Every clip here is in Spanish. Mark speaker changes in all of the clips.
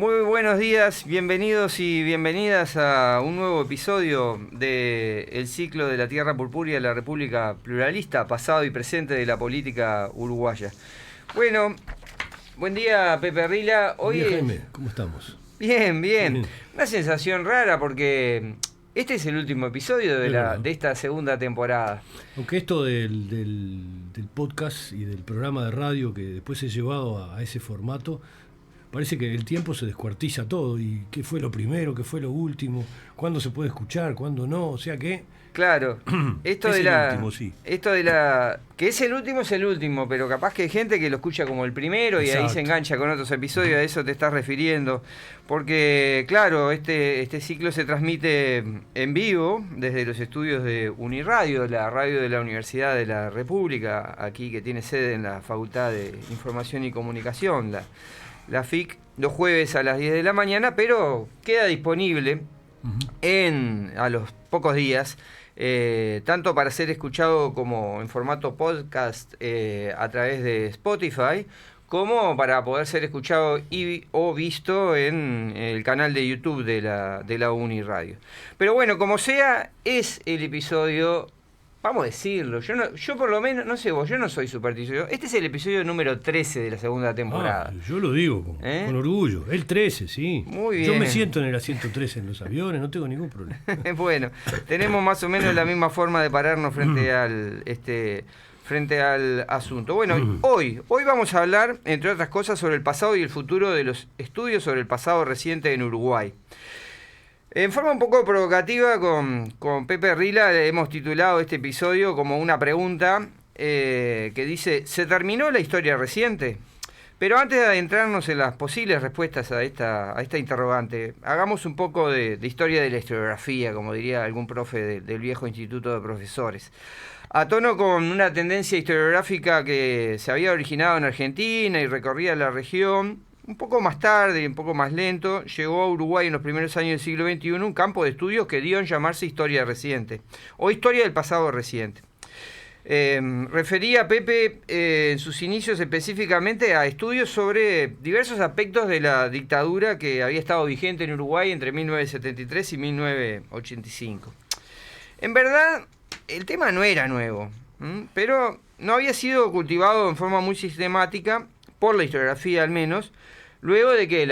Speaker 1: Muy buenos días, bienvenidos y bienvenidas a un nuevo episodio del ciclo de la Tierra Purpúrea de la República Pluralista, pasado y presente de la política uruguaya. Bueno, buen día Pepe Rila.
Speaker 2: Hoy buen día, Jaime, ¿cómo estamos?
Speaker 1: Bien. Una sensación rara porque este es el último episodio de esta segunda temporada.
Speaker 2: Aunque esto del podcast y del programa de radio que después se ha llevado a ese formato, parece que el tiempo se descuartiza todo. ¿Y qué fue lo primero? ¿Qué fue lo último? ¿Cuándo se puede escuchar? ¿Cuándo no? O sea que...
Speaker 1: Claro, esto
Speaker 2: es
Speaker 1: de
Speaker 2: el último, sí.
Speaker 1: Esto de la... Que es el último, pero capaz que hay gente que lo escucha como el primero. Exacto. Y ahí se engancha con otros episodios, a eso te estás refiriendo. Porque, claro, este ciclo se transmite en vivo desde los estudios de Uniradio, la radio de la Universidad de la República, aquí que tiene sede en la Facultad de Información y Comunicación, la FIC, los jueves a las 10 de la mañana, pero queda disponible a los pocos días, tanto para ser escuchado como en formato podcast a través de Spotify, como para poder ser escuchado o visto en el canal de YouTube de la Uniradio. Pero bueno, como sea, es el episodio... Vamos a decirlo, yo por lo menos, no sé vos, yo no soy supersticioso. Este es el episodio número 13 de la segunda temporada.
Speaker 2: Yo lo digo con orgullo, el 13, sí.
Speaker 1: Muy bien.
Speaker 2: Yo me siento en el asiento 13 en los aviones, no tengo ningún problema.
Speaker 1: Bueno, tenemos más o menos la misma forma de pararnos frente al asunto. Bueno, hoy vamos a hablar, entre otras cosas, sobre el pasado y el futuro de los estudios sobre el pasado reciente en Uruguay. En forma un poco provocativa, con Pepe Rila hemos titulado este episodio como una pregunta que dice: ¿se terminó la historia reciente? Pero antes de adentrarnos en las posibles respuestas a esta interrogante, hagamos un poco de historia de la historiografía, como diría algún profe del viejo instituto de profesores. A tono con una tendencia historiográfica que se había originado en Argentina y recorría la región, un poco más tarde y un poco más lento, llegó a Uruguay en los primeros años del siglo XXI un campo de estudios que dio en llamarse historia reciente, o historia del pasado reciente. Refería Pepe en sus inicios específicamente a estudios sobre diversos aspectos de la dictadura que había estado vigente en Uruguay entre 1973 y 1985. En verdad, el tema no era nuevo, pero no había sido cultivado en forma muy sistemática, por la historiografía al menos, luego de que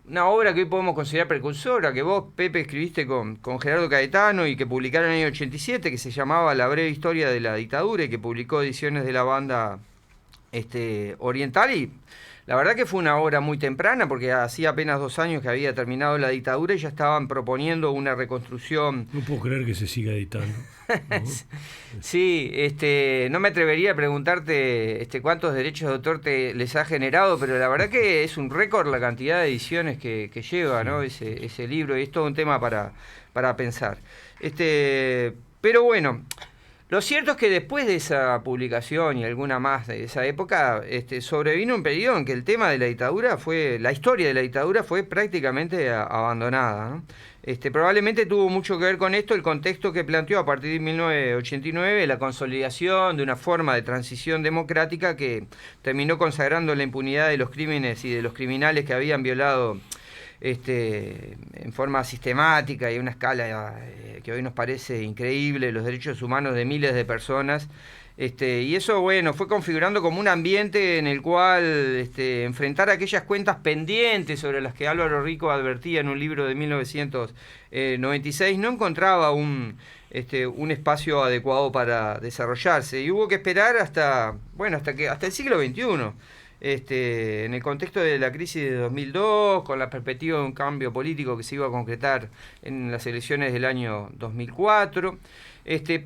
Speaker 1: una obra que hoy podemos considerar precursora, que vos, Pepe, escribiste con Gerardo Caetano y que publicaron en el año 87, que se llamaba La breve historia de la dictadura y que publicó Ediciones de la Banda Oriental, y la verdad que fue una obra muy temprana porque hacía apenas 2 años que había terminado la dictadura y ya estaban proponiendo una reconstrucción.
Speaker 2: No puedo creer que se siga editando. ¿No?
Speaker 1: Sí, no me atrevería a preguntarte cuántos derechos de autor les ha generado, pero la verdad que es un récord la cantidad de ediciones que lleva, ¿no? ese libro, y es todo un tema para pensar. Pero bueno, lo cierto es que después de esa publicación y alguna más de esa época, sobrevino un periodo en que el tema de la dictadura la historia de la dictadura fue prácticamente abandonada, ¿no? Probablemente tuvo mucho que ver con esto el contexto que planteó a partir de 1989 la consolidación de una forma de transición democrática que terminó consagrando la impunidad de los crímenes y de los criminales que habían violado en forma sistemática y a una escala que hoy nos parece increíble los derechos humanos de miles de personas. Y eso, bueno, fue configurando como un ambiente en el cual enfrentar aquellas cuentas pendientes sobre las que Álvaro Rico advertía en un libro de 1996 no encontraba un espacio adecuado para desarrollarse, y hubo que esperar hasta el siglo XXI. En el contexto de la crisis de 2002, con la perspectiva de un cambio político que se iba a concretar en las elecciones del año 2004,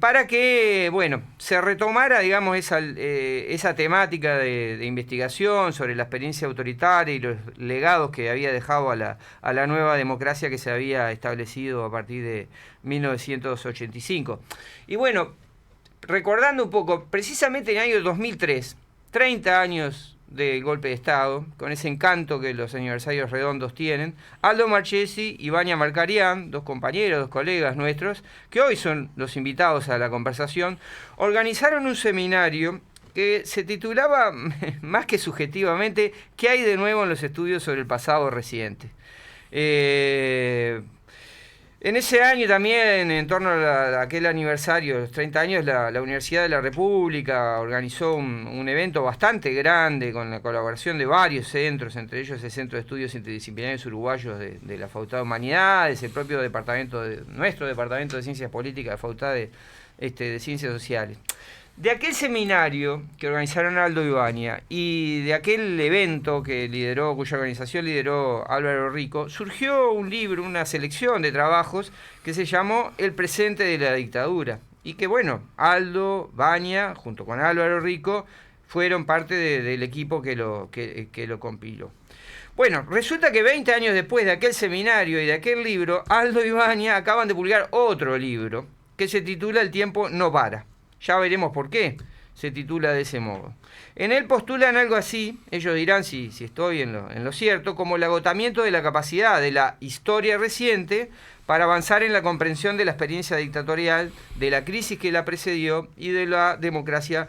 Speaker 1: para que, se retomara, digamos, esa temática de investigación sobre la experiencia autoritaria y los legados que había dejado a la nueva democracia que se había establecido a partir de 1985. Y bueno, recordando un poco, precisamente en el año 2003, 30 años del golpe de Estado, con ese encanto que los aniversarios redondos tienen, Aldo Marchesi y Vania Marcarián, dos colegas nuestros, que hoy son los invitados a la conversación, organizaron un seminario que se titulaba, más que subjetivamente, ¿qué hay de nuevo en los estudios sobre el pasado reciente? En ese año también, en torno a aquel aniversario, los 30 años, la Universidad de la República organizó un evento bastante grande con la colaboración de varios centros, entre ellos el Centro de Estudios Interdisciplinarios Uruguayos de la Facultad de Humanidades, el propio nuestro Departamento de Ciencias Políticas, la Facultad de Ciencias Sociales. De aquel seminario que organizaron Aldo Ibáñez y de aquel evento cuya organización lideró Álvaro Rico, surgió un libro, una selección de trabajos que se llamó El presente de la dictadura. Y que Aldo Ibáñez, junto con Álvaro Rico, fueron parte del equipo que lo compiló. Bueno, resulta que 20 años después de aquel seminario y de aquel libro, Aldo Ibáñez acaban de publicar otro libro que se titula El tiempo no para. Ya veremos por qué se titula de ese modo. En él postulan algo así, ellos dirán si estoy en lo cierto, como el agotamiento de la capacidad de la historia reciente para avanzar en la comprensión de la experiencia dictatorial, de la crisis que la precedió y de la democracia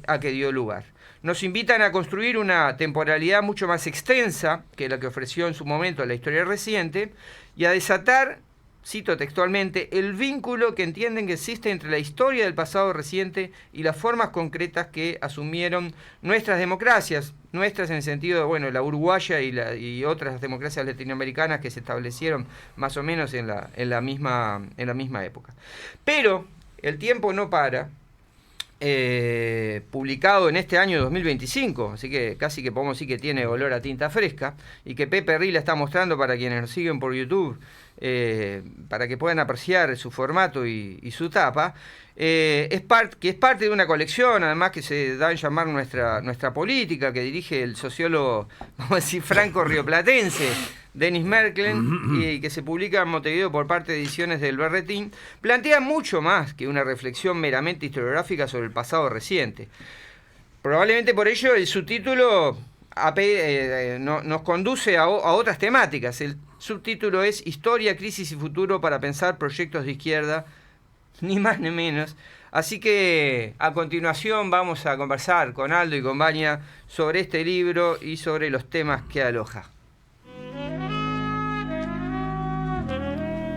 Speaker 1: a que dio lugar. Nos invitan a construir una temporalidad mucho más extensa que la que ofreció en su momento la historia reciente y a desatar, cito textualmente, el vínculo que entienden que existe entre la historia del pasado reciente y las formas concretas que asumieron nuestras democracias, nuestras en el sentido de, la uruguaya y otras democracias latinoamericanas que se establecieron más o menos en la misma época. Pero El tiempo no para, publicado en este año 2025, así que casi que podemos decir que tiene olor a tinta fresca, y que Pepe Rila está mostrando para quienes nos siguen por YouTube, para que puedan apreciar su formato y su tapa, que es parte de una colección, además, que se da en llamar nuestra política, que dirige el sociólogo, vamos a decir, franco-rioplatense, Denis Merklen, y que se publica en Montevideo por parte de Ediciones del Berretín, plantea mucho más que una reflexión meramente historiográfica sobre el pasado reciente. Probablemente por ello el subtítulo nos conduce a otras temáticas. El subtítulo es Historia, crisis y futuro para pensar proyectos de izquierda, ni más ni menos. Así que a continuación vamos a conversar con Aldo y con Vania sobre este libro y sobre los temas que aloja.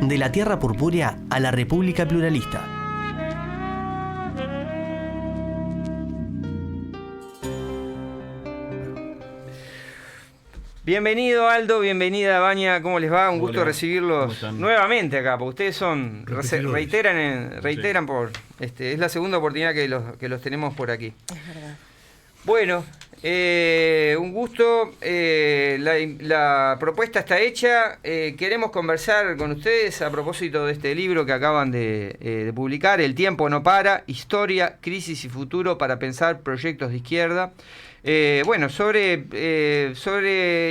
Speaker 3: De la tierra purpúrea a la República Pluralista.
Speaker 1: Bienvenido Aldo, bienvenida Vania, ¿cómo les va? Un gusto recibirlos nuevamente acá, porque ustedes reiteran por es la segunda oportunidad que los tenemos por aquí.
Speaker 4: Es verdad.
Speaker 1: Bueno, un gusto, la propuesta está hecha, queremos conversar con ustedes a propósito de este libro que acaban de publicar, El tiempo no para, Historia, crisis y futuro para pensar proyectos de izquierda. Sobre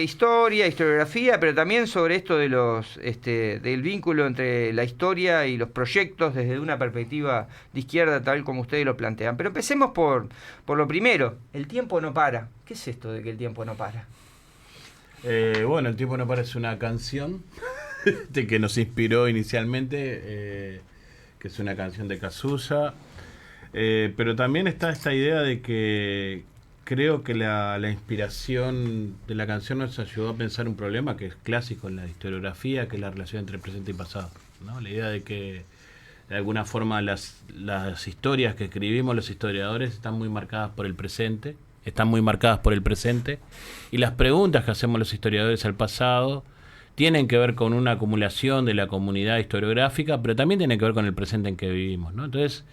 Speaker 1: historia, historiografía, pero también sobre esto de del vínculo entre la historia y los proyectos desde una perspectiva de izquierda, tal como ustedes lo plantean. Pero empecemos por lo primero, el tiempo no para. ¿Qué es esto de que el tiempo no para?
Speaker 5: El tiempo no para es una canción que nos inspiró inicialmente, que es una canción de Cazuza, pero también está esta idea de que creo que la inspiración de la canción nos ayudó a pensar un problema que es clásico en la historiografía, que es la relación entre presente y pasado, ¿no? La idea de que de alguna forma las historias que escribimos los historiadores están muy marcadas por el presente, y las preguntas que hacemos los historiadores al pasado tienen que ver con una acumulación de la comunidad historiográfica, pero también tienen que ver con el presente en que vivimos, ¿no? Entonces,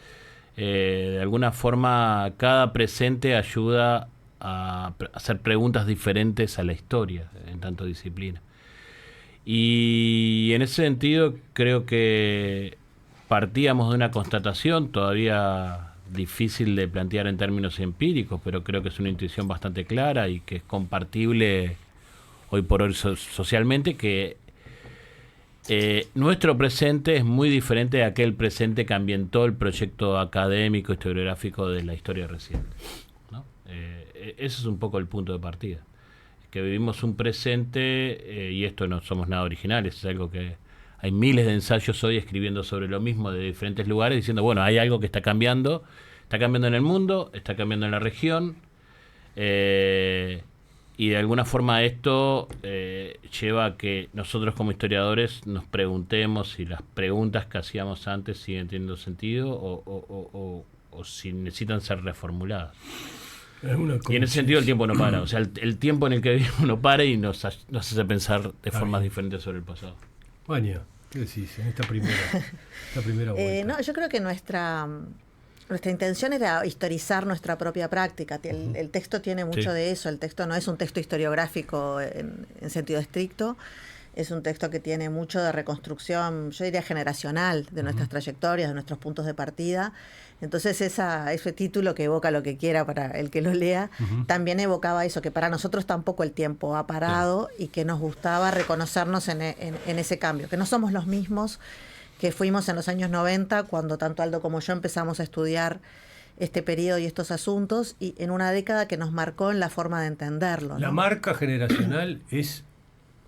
Speaker 5: de alguna forma, cada presente ayuda a hacer preguntas diferentes a la historia, en tanto disciplina. Y en ese sentido, creo que partíamos de una constatación todavía difícil de plantear en términos empíricos, pero creo que es una intuición bastante clara y que es compartible hoy por hoy socialmente, que nuestro presente es muy diferente de aquel presente que ambientó el proyecto académico historiográfico de la historia reciente, ¿no? Ese es un poco el punto de partida, que vivimos un presente, y esto no somos nada originales, es algo que hay miles de ensayos hoy escribiendo sobre lo mismo de diferentes lugares, diciendo, bueno, hay algo que está cambiando, Está cambiando en el mundo, está cambiando en la región, y de alguna forma esto lleva a que nosotros como historiadores nos preguntemos si las preguntas que hacíamos antes siguen teniendo sentido o si necesitan ser reformuladas. Y en ese sentido el tiempo no para, o sea, el tiempo en el que vivimos no para y nos hace pensar de formas diferentes sobre el pasado.
Speaker 2: Vania, ¿qué decís en esta primera vuelta?
Speaker 4: No, yo creo que nuestra intención era historizar nuestra propia práctica. El texto tiene mucho de eso. El texto no es un texto historiográfico en sentido estricto. Es un texto que tiene mucho de reconstrucción, yo diría generacional, de nuestras trayectorias, de nuestros puntos de partida. Entonces ese título que evoca lo que quiera para el que lo lea, también evocaba eso, que para nosotros tampoco el tiempo ha parado y que nos gustaba reconocernos en ese cambio, que no somos los mismos que fuimos en los años 90, cuando tanto Aldo como yo empezamos a estudiar este periodo y estos asuntos, y en una década que nos marcó en la forma de entenderlo, ¿no?
Speaker 2: La marca generacional es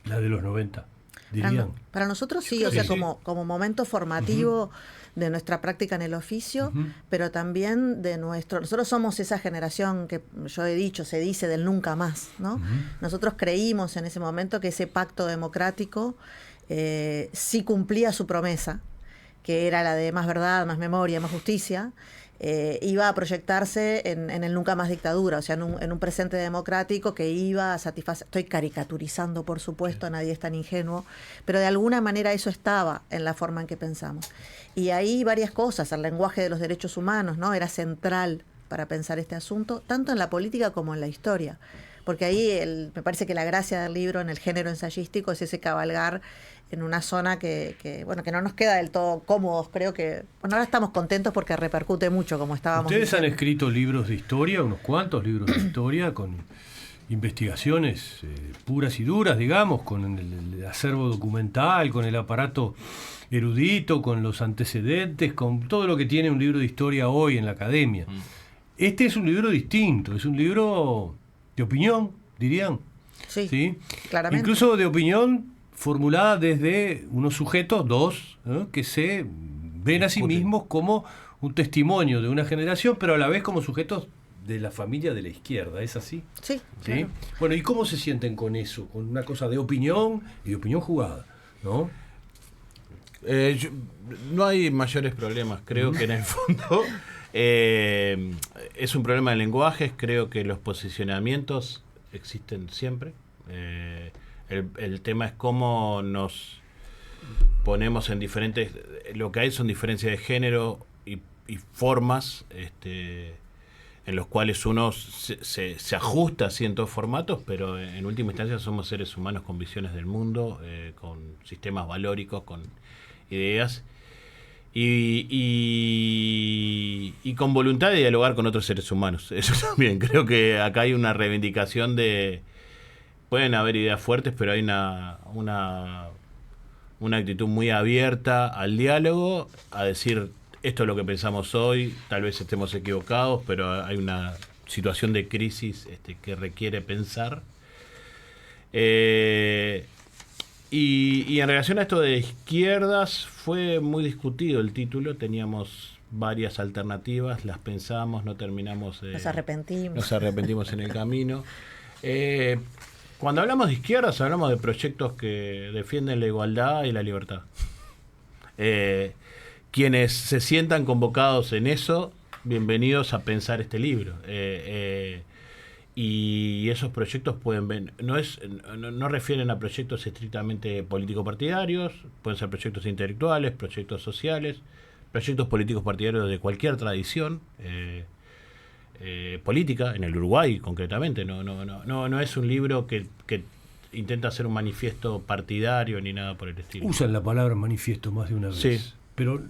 Speaker 2: la de los 90, dirían.
Speaker 4: Para nosotros sí, o sea, como momento formativo de nuestra práctica en el oficio, pero también de nosotros somos esa generación que yo he dicho, se dice del nunca más, ¿no? Nosotros creímos en ese momento que ese pacto democrático sí cumplía su promesa, que era la de más verdad, más memoria, más justicia, iba a proyectarse en el nunca más dictadura, o sea, en un presente democrático que iba a satisfacer. Estoy caricaturizando, por supuesto, nadie es tan ingenuo, pero de alguna manera eso estaba en la forma en que pensamos. Y ahí varias cosas, el lenguaje de los derechos humanos, ¿no? Era central para pensar este asunto, tanto en la política como en la historia. Porque ahí me parece que la gracia del libro en el género ensayístico es ese cabalgar en una zona que no nos queda del todo cómodos. Creo que, ahora estamos contentos porque repercute mucho, como estábamos
Speaker 2: Ustedes
Speaker 4: diciendo.
Speaker 2: han escrito libros de historia, unos cuantos libros de historia, con investigaciones puras y duras, digamos, con el acervo documental, con el aparato erudito, con los antecedentes, con todo lo que tiene un libro de historia hoy en la academia. Este es un libro distinto, es un libro de opinión, dirían.
Speaker 4: Sí, claramente.
Speaker 2: Incluso de opinión formulada desde unos sujetos, dos, ¿no?, que se ven a sí mismos como un testimonio de una generación, pero a la vez como sujetos de la familia de la izquierda, ¿es así?
Speaker 4: Sí.
Speaker 2: ¿Sí?
Speaker 4: Claro.
Speaker 2: Bueno, ¿y cómo se sienten con eso? Con una cosa de opinión y de opinión jugada, ¿no?
Speaker 5: No hay mayores problemas, creo que en el fondo es un problema de lenguajes, creo que los posicionamientos existen siempre. El tema es cómo nos ponemos en diferentes... Lo que hay son diferencias de género y formas en los cuales uno se ajusta a ciertos formatos, pero en última instancia somos seres humanos con visiones del mundo, con sistemas valóricos, con ideas y con voluntad de dialogar con otros seres humanos. Eso también, creo que acá hay una reivindicación de... Pueden haber ideas fuertes, pero hay una actitud muy abierta al diálogo, a decir, esto es lo que pensamos hoy, tal vez estemos equivocados, pero hay una situación de crisis que requiere pensar. Y en relación a esto de izquierdas, fue muy discutido el título, teníamos varias alternativas, las pensamos, no terminamos...
Speaker 4: Nos arrepentimos
Speaker 5: en el camino. Cuando hablamos de izquierdas, hablamos de proyectos que defienden la igualdad y la libertad. Quienes se sientan convocados en eso, bienvenidos a pensar este libro. Y esos proyectos pueden ver, no refieren a proyectos estrictamente político-partidarios, pueden ser proyectos intelectuales, proyectos sociales, proyectos políticos partidarios de cualquier tradición política, en el Uruguay concretamente. No es un libro que intenta hacer un manifiesto partidario ni nada por el estilo.
Speaker 2: Usan la palabra manifiesto más de una vez,
Speaker 5: sí.
Speaker 2: pero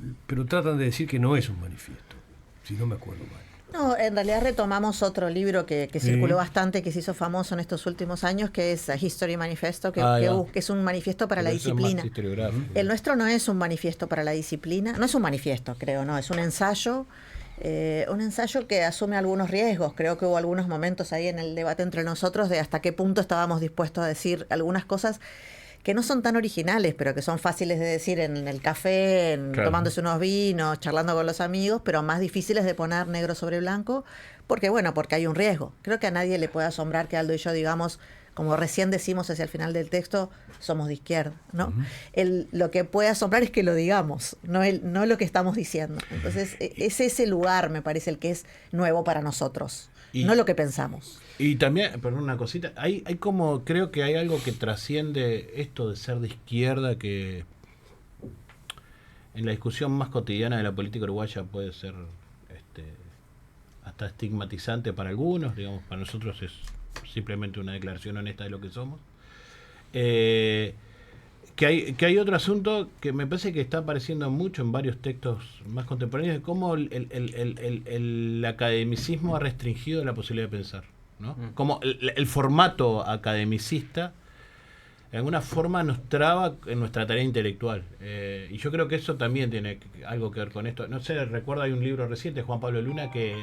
Speaker 2: tratan de decir que no es un manifiesto, si no me acuerdo mal.
Speaker 4: No, en realidad retomamos otro libro que circuló bastante, que se hizo famoso en estos últimos años, que es History Manifesto, que es un manifiesto para la disciplina. El nuestro no es un manifiesto para la disciplina, no es un manifiesto, creo, no, es un ensayo que asume algunos riesgos. Creo que hubo algunos momentos ahí en el debate entre nosotros de hasta qué punto estábamos dispuestos a decir algunas cosas que no son tan originales, pero que son fáciles de decir en el café,
Speaker 5: Claro.
Speaker 4: tomándose unos vinos, charlando con los amigos, pero más difíciles de poner negro sobre blanco, porque hay un riesgo. Creo que a nadie le puede asombrar que Aldo y yo digamos, como recién decimos hacia el final del texto, somos de izquierda, ¿no? Lo que puede asombrar es que lo digamos, no lo que estamos diciendo. Entonces, es ese lugar, me parece, el que es nuevo para nosotros, no lo que pensamos.
Speaker 5: Y también, perdón, una cosita, hay como, creo que hay algo que trasciende esto de ser de izquierda, que en la discusión más cotidiana de la política uruguaya puede ser hasta estigmatizante para algunos, digamos, para nosotros es simplemente una declaración honesta de lo que somos. Que hay otro asunto que me parece que está apareciendo mucho en varios textos más contemporáneos, de cómo el academicismo ha restringido la posibilidad de pensar, ¿no? Como el formato academicista de alguna forma nos traba en nuestra tarea intelectual, y yo creo que eso también tiene algo que ver con esto. No sé, recuerdo, hay un libro reciente de Juan Pablo Luna que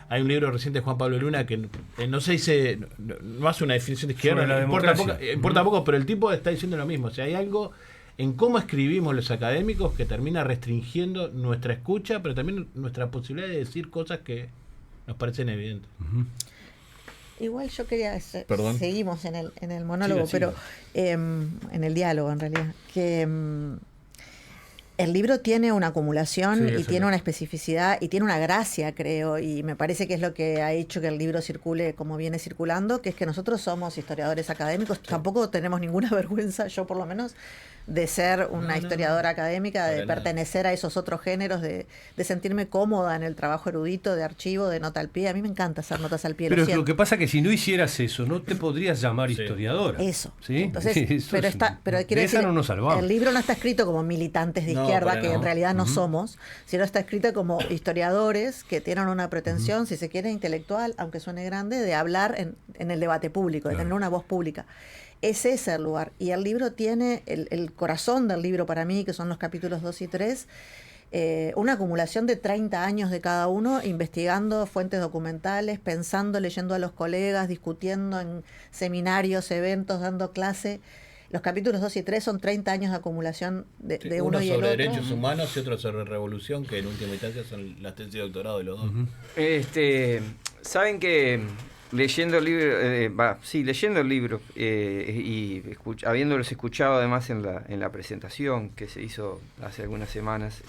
Speaker 5: hay un libro reciente de Juan Pablo Luna que no se dice, no hace una definición de izquierda,
Speaker 2: Sobre la
Speaker 5: importa poco, pero el tipo está diciendo lo mismo. O sea, hay algo en cómo escribimos los académicos que termina restringiendo nuestra escucha, pero también nuestra posibilidad de decir cosas que nos parecen evidentes.
Speaker 4: Igual yo quería,
Speaker 5: Perdón.
Speaker 4: seguimos en el monólogo,
Speaker 2: Siga.
Speaker 4: pero en el diálogo en realidad, que el libro tiene una acumulación
Speaker 2: Sí,
Speaker 4: y
Speaker 2: eso
Speaker 4: tiene
Speaker 2: es.
Speaker 4: una especificidad y tiene una gracia, creo, y me parece que es lo que ha hecho que el libro circule como viene circulando, que es que nosotros somos historiadores académicos, tampoco tenemos ninguna vergüenza, yo por lo menos, de ser una historiadora académica, de
Speaker 5: Para nada.
Speaker 4: pertenecer a esos otros géneros, de sentirme cómoda en el trabajo erudito, de archivo, de nota al pie. A mí me encanta hacer notas al pie.
Speaker 2: Pero
Speaker 4: lo
Speaker 2: es que lo
Speaker 4: siento.
Speaker 2: que pasa es que si no hicieras eso, no te podrías llamar
Speaker 5: Sí.
Speaker 2: historiadora.
Speaker 4: Eso.
Speaker 2: ¿Sí?
Speaker 4: Entonces,
Speaker 2: Eso
Speaker 4: pero
Speaker 2: es-
Speaker 4: quiero
Speaker 2: de esa
Speaker 4: decir,
Speaker 2: no nos salvamos.
Speaker 4: el libro no está escrito como militantes de
Speaker 5: No,
Speaker 4: izquierda,
Speaker 5: para
Speaker 4: que
Speaker 5: no.
Speaker 4: en realidad no somos, sino está escrito como historiadores que tienen una pretensión, si se quiere, intelectual, aunque suene grande, de hablar en el debate público, de
Speaker 2: Claro.
Speaker 4: tener una voz pública. Ese es el lugar. Y el libro tiene, el corazón del libro para mí, que son los capítulos 2 y 3, una acumulación de 30 años de cada uno, investigando fuentes documentales, pensando, leyendo a los colegas, discutiendo en seminarios, eventos, dando clase. Los capítulos 2 y 3 son 30 años de acumulación de uno y el
Speaker 5: sobre
Speaker 4: otro.
Speaker 5: derechos humanos y otro sobre revolución, que en última instancia son las tesis de doctorado de los dos.
Speaker 1: Saben que leyendo el libro, leyendo el libro habiéndolos escuchado además en la presentación que se hizo hace algunas semanas,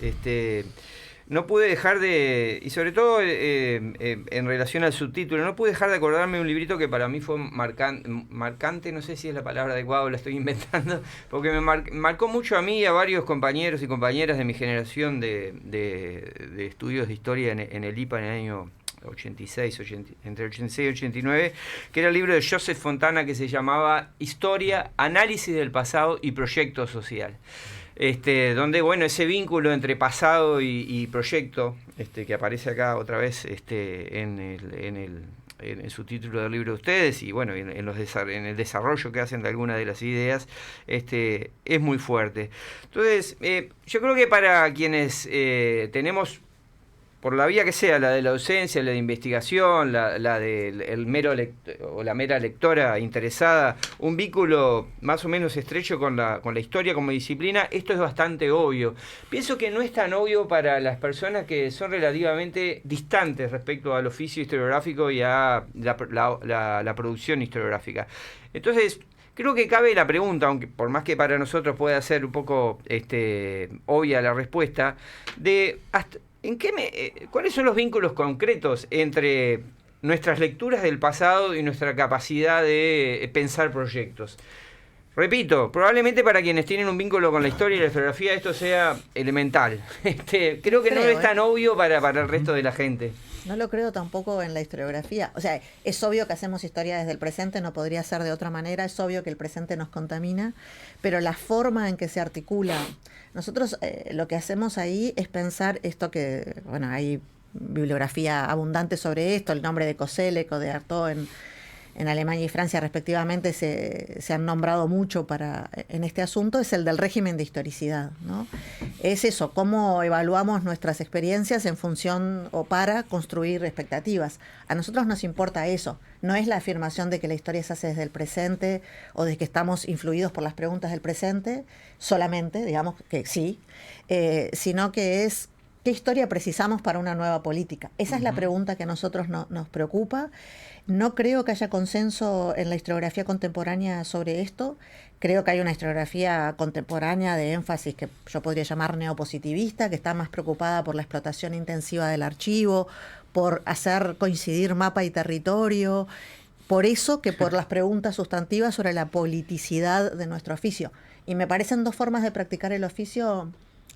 Speaker 1: no pude dejar de, y sobre todo en relación al subtítulo, no pude dejar de acordarme de un librito que para mí fue marcante, no sé si es la palabra adecuada o la estoy inventando, porque me marcó mucho a mí y a varios compañeros y compañeras de mi generación de estudios de historia en el IPA en el año 86, entre 86 y 89, que era el libro de Joseph Fontana que se llamaba Historia, Análisis del Pasado y Proyecto Social. Donde, bueno, ese vínculo entre pasado y proyecto, que aparece acá otra vez en el subtítulo del libro de ustedes, y bueno, en el desarrollo que hacen de algunas de las ideas, es muy fuerte. Entonces, yo creo que para quienes tenemos, por la vía que sea, la de la docencia, la de investigación, la del o la mera lectora interesada, un vínculo más o menos estrecho con la historia como disciplina, esto es bastante obvio. Pienso que no es tan obvio para las personas que son relativamente distantes respecto al oficio historiográfico y a la producción historiográfica. Entonces, creo que cabe la pregunta, aunque por más que para nosotros pueda ser un poco obvia la respuesta, de ¿cuáles son los vínculos concretos entre nuestras lecturas del pasado y nuestra capacidad de pensar proyectos? Repito, probablemente para quienes tienen un vínculo con la historia y la historiografía esto sea elemental. Creo que no es tan obvio para el resto de la gente.
Speaker 4: No lo creo tampoco en la historiografía. O sea, es obvio que hacemos historia desde el presente, no podría ser de otra manera, es obvio que el presente nos contamina, pero la forma en que se articula, nosotros lo que hacemos ahí es pensar esto que, bueno, hay bibliografía abundante sobre esto, el nombre de Koselleck o de Artaud en Alemania y Francia respectivamente se han nombrado mucho en este asunto, es el del régimen de historicidad, ¿no? Es eso, cómo evaluamos nuestras experiencias en función o para construir expectativas. A nosotros nos importa eso, no es la afirmación de que la historia se hace desde el presente o de que estamos influidos por las preguntas del presente, solamente, digamos que sí, sino que es ¿qué historia precisamos para una nueva política? Esa es la pregunta que a nosotros nos preocupa. No creo que haya consenso en la historiografía contemporánea sobre esto. Creo que hay una historiografía contemporánea de énfasis que yo podría llamar neopositivista, que está más preocupada por la explotación intensiva del archivo, por hacer coincidir mapa y territorio, por eso que por las preguntas sustantivas sobre la politicidad de nuestro oficio. Y me parecen dos formas de practicar el oficio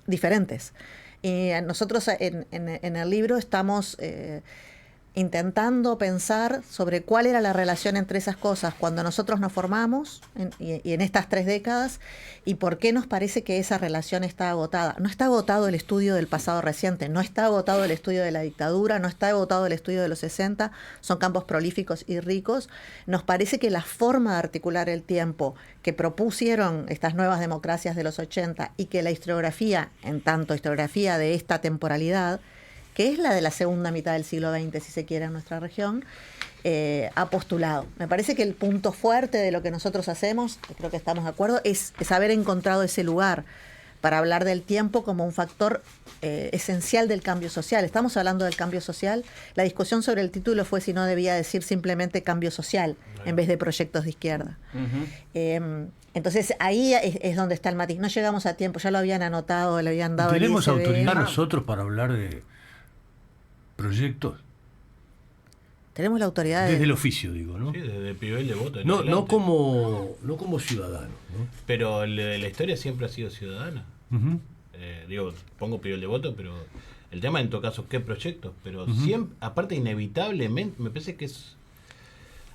Speaker 4: diferentes. Y nosotros en el libro estamos intentando pensar sobre cuál era la relación entre esas cosas cuando nosotros nos formamos y en estas 3 décadas y por qué nos parece que esa relación está agotada. No está agotado el estudio del pasado reciente, no está agotado el estudio de la dictadura, no está agotado el estudio de los 60, son campos prolíficos y ricos. Nos parece que la forma de articular el tiempo que propusieron estas nuevas democracias de los 80 y que la historiografía, en tanto historiografía de esta temporalidad, que es la de la segunda mitad del siglo XX, si se quiere, en nuestra región, ha postulado. Me parece que el punto fuerte de lo que nosotros hacemos, creo que estamos de acuerdo, es haber encontrado ese lugar para hablar del tiempo como un factor esencial del cambio social. Estamos hablando del cambio social. La discusión sobre el título fue si no debía decir simplemente cambio social en vez de proyectos de izquierda. Entonces ahí es donde está el matiz. No llegamos a tiempo, ya lo habían anotado, le habían dado.
Speaker 2: ¿Tenemos autoridad nosotros para hablar de proyectos?
Speaker 4: Tenemos la autoridad
Speaker 2: desde el oficio, digo, ¿no?
Speaker 5: Sí, desde Pivel de voto.
Speaker 2: No como ciudadano, ¿no?
Speaker 5: Pero la historia siempre ha sido ciudadana. Pongo Pivel de voto, pero el tema en todo caso, ¿qué proyectos? Pero siempre, aparte inevitablemente, me parece que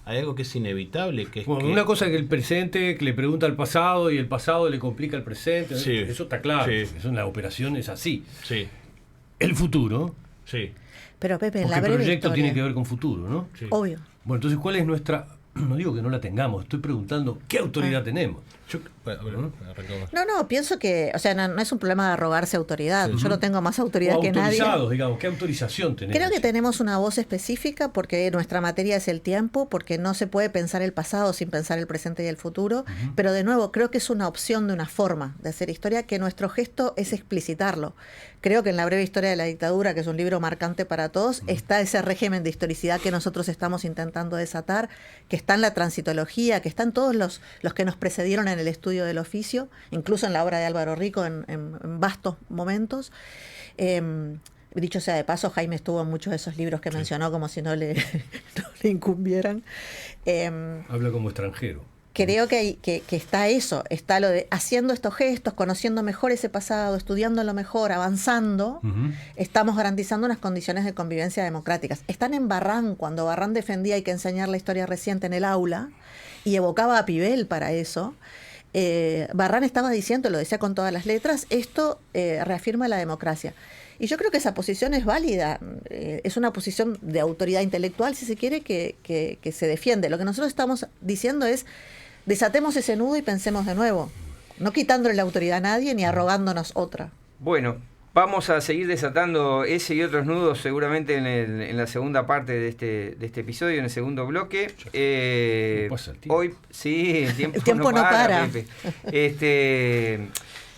Speaker 5: hay algo que es inevitable, que es
Speaker 2: una cosa es que el presente que le pregunta al pasado y el pasado le complica al presente.
Speaker 5: Sí.
Speaker 2: Eso está claro.
Speaker 5: Sí.
Speaker 2: Eso en la operación es así.
Speaker 5: Sí.
Speaker 2: El futuro.
Speaker 5: Sí.
Speaker 4: Pero Pepe, en
Speaker 2: porque
Speaker 4: la breve
Speaker 2: el proyecto
Speaker 4: historia,
Speaker 2: tiene que ver con futuro, ¿no?
Speaker 5: Sí.
Speaker 4: Obvio.
Speaker 2: Bueno, entonces, ¿cuál es nuestra...? No digo que no la tengamos, estoy preguntando ¿qué autoridad tenemos?
Speaker 4: No, pienso que, o sea, no es un problema de arrogarse autoridad. Yo no tengo más autoridad que nadie.
Speaker 2: Digamos, ¿qué autorización tenemos?
Speaker 4: Creo que tenemos una voz específica porque nuestra materia es el tiempo, porque no se puede pensar el pasado sin pensar el presente y el futuro, pero de nuevo, creo que es una opción de una forma de hacer historia que nuestro gesto es explicitarlo. Creo que en La breve historia de la dictadura, que es un libro marcante para todos, está ese régimen de historicidad que nosotros estamos intentando desatar, que está en la transitología, que están todos los que nos precedieron en el estudio del oficio, incluso en la obra de Álvaro Rico en vastos momentos. Dicho sea de paso, Jaime estuvo en muchos de esos libros que mencionó como si no le incumbieran.
Speaker 2: Habla como extranjero.
Speaker 4: Creo que está eso, está lo de haciendo estos gestos, conociendo mejor ese pasado, estudiándolo mejor, avanzando, estamos garantizando unas condiciones de convivencia democráticas. Están en Barrán, cuando Barrán defendía hay que enseñar la historia reciente en el aula, y evocaba a Pivel para eso. Barrán estaba diciendo, lo decía con todas las letras, esto reafirma la democracia. Y yo creo que esa posición es válida, es una posición de autoridad intelectual, si se quiere, que se defiende. Lo que nosotros estamos diciendo es, desatemos ese nudo y pensemos de nuevo, no quitándole la autoridad a nadie ni arrogándonos otra.
Speaker 1: Bueno, vamos a seguir desatando ese y otros nudos seguramente en la segunda parte de este episodio, en el segundo bloque. Hoy, sí, el tiempo no para. Pepe.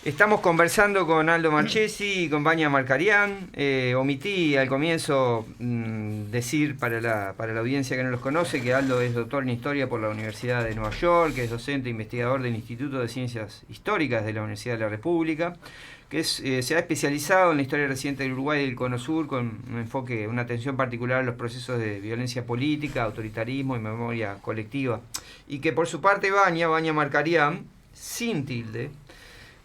Speaker 1: Estamos conversando con Aldo Marchesi y con Vania Marcarián. Omití al comienzo decir para la audiencia que no los conoce que Aldo es doctor en Historia por la Universidad de Nueva York, que es docente e investigador del Instituto de Ciencias Históricas de la Universidad de la República, que se ha especializado en la historia reciente del Uruguay y del Cono Sur con un enfoque, una atención particular a los procesos de violencia política, autoritarismo y memoria colectiva. Y que por su parte Vania Marcarián, sin tilde,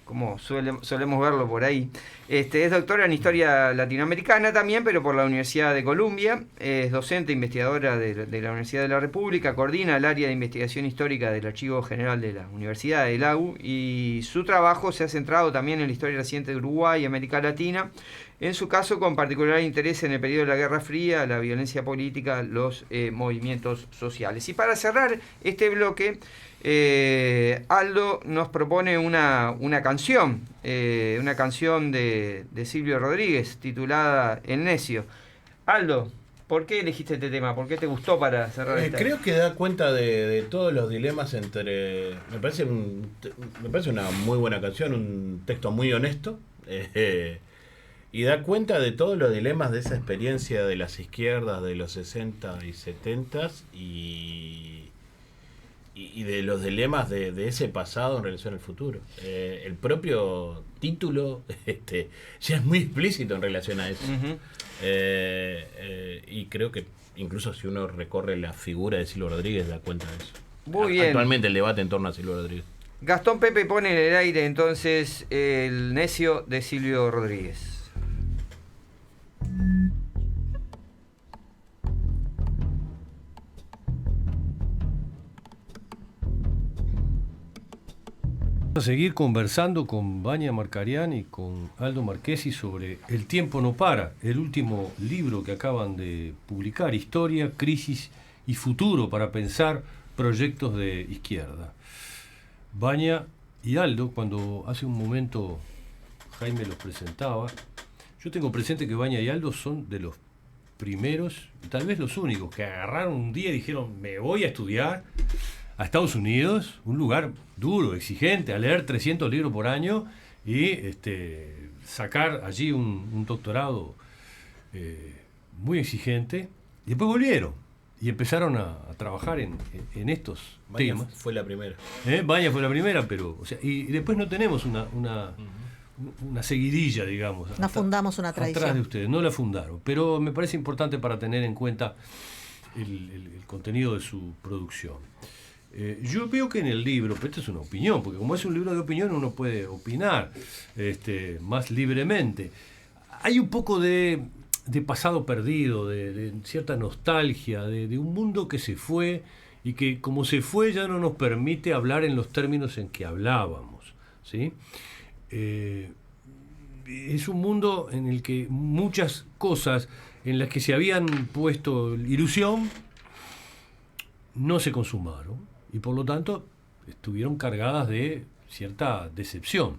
Speaker 1: como solemos verlo por ahí, es doctora en Historia Latinoamericana también, pero por la Universidad de Columbia, es docente e investigadora de la Universidad de la República, coordina el área de investigación histórica del Archivo General de la Universidad de la U, y su trabajo se ha centrado también en la historia reciente de Uruguay y América Latina, en su caso con particular interés en el periodo de la Guerra Fría, la violencia política, los movimientos sociales. Y para cerrar este bloque, Aldo nos propone una canción de Silvio Rodríguez titulada El Necio. Aldo, ¿por qué elegiste este tema? ¿Por qué te gustó para cerrar esta?
Speaker 5: Creo que da cuenta de todos los dilemas entre... Me parece una muy buena canción, un texto muy honesto. Y da cuenta de todos los dilemas de esa experiencia de las izquierdas de los 60 y 70 y de los dilemas de ese pasado en relación al futuro. El propio título ya es muy explícito en relación a eso.
Speaker 1: Uh-huh.
Speaker 5: Y creo que incluso si uno recorre la figura de Silvio Rodríguez da cuenta de eso.
Speaker 1: Muy bien.
Speaker 5: Actualmente el debate en torno a Silvio Rodríguez.
Speaker 1: Gastón Pepe pone en el aire entonces El Necio de Silvio Rodríguez.
Speaker 2: Vamos a seguir conversando con Vania Marcarián y con Aldo Marchesi sobre El tiempo no para, el último libro que acaban de publicar, Historia, Crisis y Futuro para pensar proyectos de izquierda. Vania y Aldo, cuando hace un momento Jaime los presentaba, yo tengo presente que Vania y Aldo son de los primeros, tal vez los únicos, que agarraron un día y dijeron, me voy a estudiar a Estados Unidos, un lugar duro, exigente, a leer 300 libros por año y sacar allí un doctorado muy exigente. Y después volvieron y empezaron a trabajar en estos
Speaker 5: Vania
Speaker 2: temas.
Speaker 5: fue la primera.
Speaker 2: Vania fue la primera, pero y después no tenemos una seguidilla, digamos.
Speaker 4: No fundamos una tradición.
Speaker 2: Atrás de ustedes, no la fundaron. Pero me parece importante para tener en cuenta el contenido de su producción. Yo veo que en el libro, pero esto es una opinión, porque como es un libro de opinión uno puede opinar más libremente. Hay un poco de pasado perdido, de cierta nostalgia, de un mundo que se fue y que como se fue ya no nos permite hablar en los términos en que hablábamos, ¿sí? Es un mundo en el que muchas cosas en las que se habían puesto ilusión no se consumaron. Y por lo tanto estuvieron cargadas de cierta decepción.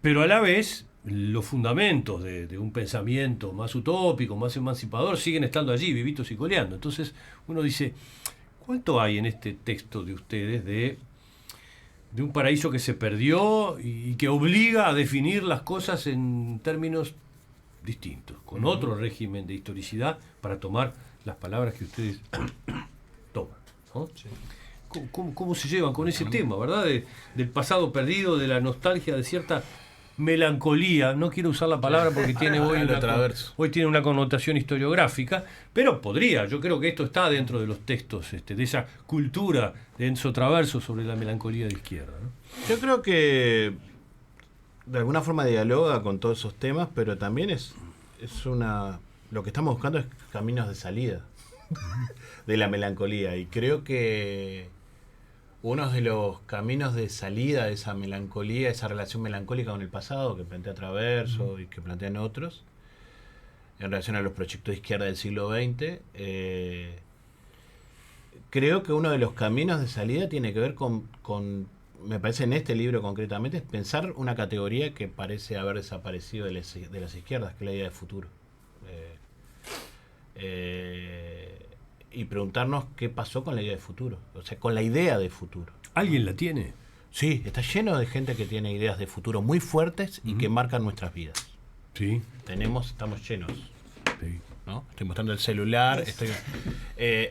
Speaker 2: Pero a la vez los fundamentos de un pensamiento más utópico, más emancipador, siguen estando allí, vivitos y coleando. Entonces uno dice, ¿cuánto hay en este texto de ustedes de un paraíso que se perdió y que obliga a definir las cosas en términos distintos, con otro régimen de historicidad para tomar las palabras que ustedes toman, ¿no? Sí. ¿Cómo se llevan con ese tema, verdad? Del pasado perdido, de la nostalgia, de cierta melancolía. No quiero usar la palabra porque tiene hoy tiene una connotación historiográfica, pero podría. Yo creo que esto está dentro de los textos, de esa cultura de Enzo Traverso sobre la melancolía de izquierda, ¿no?
Speaker 5: Yo creo que de alguna forma dialoga con todos esos temas, pero también lo que estamos buscando es caminos de salida de la melancolía. Y creo que uno de los caminos de salida de esa melancolía, esa relación melancólica con el pasado que plantea Traverso y que plantean otros, en relación a los proyectos de izquierda del siglo XX, creo que uno de los caminos de salida tiene que ver con, me parece en este libro concretamente, es pensar una categoría que parece haber desaparecido de las izquierdas, que es la idea de futuro. Y preguntarnos qué pasó con la idea de futuro, o sea, con la idea de futuro.
Speaker 2: ¿Alguien la tiene?
Speaker 5: Sí, está lleno de gente que tiene ideas de futuro muy fuertes y que marcan nuestras vidas.
Speaker 2: Sí.
Speaker 5: Estamos llenos.
Speaker 2: Sí.
Speaker 5: ¿No? Estoy mostrando el celular.